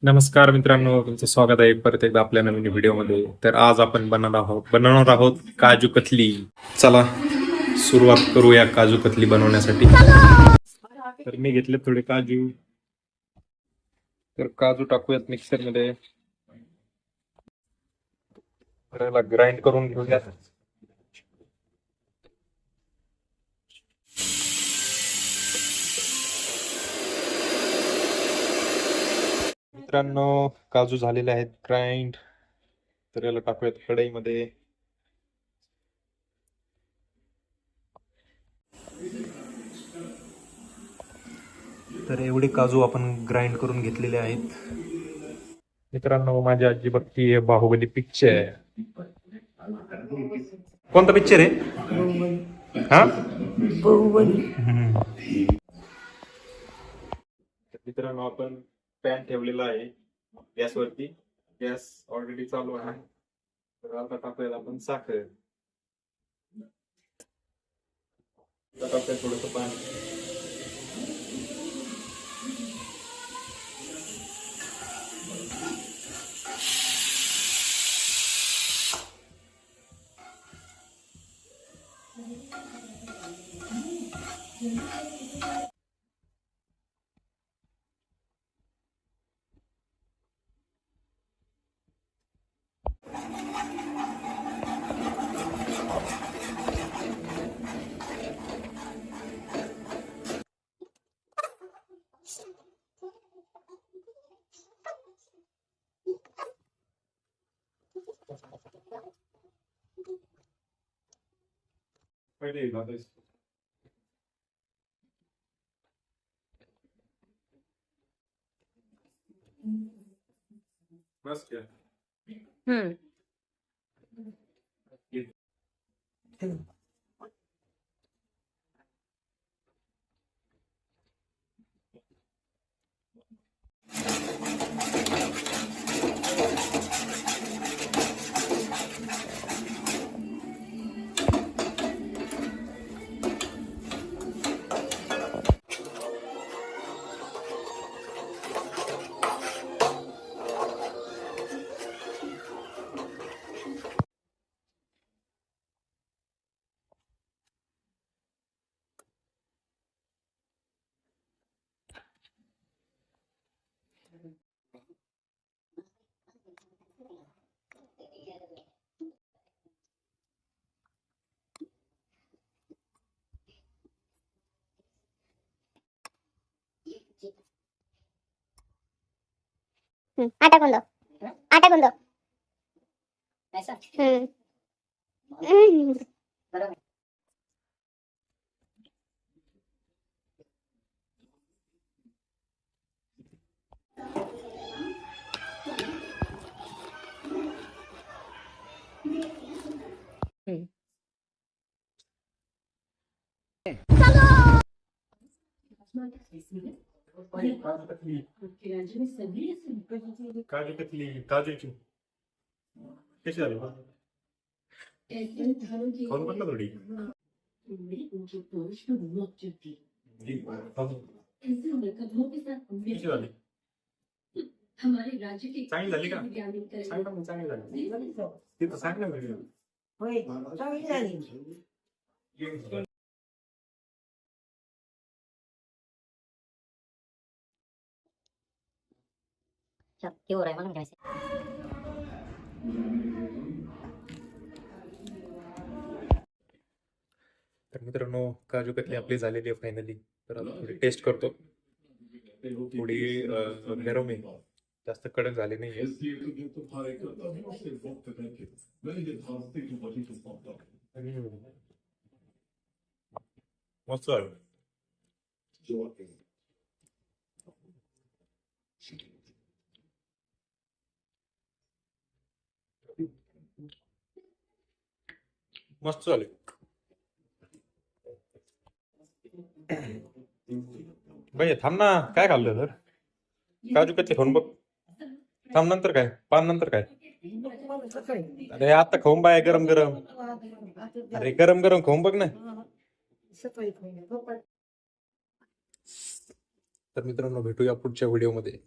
नमस्कार मित्रांनो, तुमचं स्वागत आहे परत एकदा आपल्या नवीन व्हिडिओमध्ये. तर आज आपण बनवणार आहोत काजू कतली. चला सुरुवात करूया काजू कतली बनवण्यासाठी. तर मी घेतले थोडे काजू. तर काजू टाकूयात मिक्सरमध्ये. त्याला ग्राइंड करून घेऊयात. मित्रांनो, काजू झालेले आहेत ग्राइंड. तर याला टाकूयात कढईमध्ये. तर एवढे काजू आपण ग्राइंड करून घेतलेले आहेत. मित्रांनो, माझी आजी बघतीये बाहुबली पिक्चर. कोणता पिक्चर आहे हा? तर मित्रांनो, आपण पॅन ठेवलेला आहे गॅसवरती. गॅस ऑलरेडी चालू आहे. तर आता टाकूयात आपण साखर. टाकूयात थोडंसं पाणी. पहिले घालायचं. बस क्या आटा गूंदो आटा गूंदो ऐसा बराबर काजू कतली काजूची कशी झाली खाऊन बघ ना थोडी. कशी झाली? चांगली झाली का? सांग ना मग, चांगली झाली ती तर सांग ना व्हिडिओ. क्या हो रहा है मालूम कैसे तर मित्रांनो, काजू कतली आपली झालेली आहे फायनली. तर आता थोडी टेस्ट करतो. थोडी गरम आहे, जास्त कडक झाली नाहीये. मस्त झालं. मस्त झाले. भैया थांब ना, काय खाल्लं तर? काजू कतली खाऊन बघ. थांब, नंतर काय, पान नंतर काय? अरे आता खाऊन बाय, गरम गरम. अरे गरम गरम खाऊन बघ ना. तर मित्रांनो, भेटूया पुढच्या व्हिडिओमध्ये.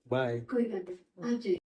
बाय कोई बात नहीं आप जाइए।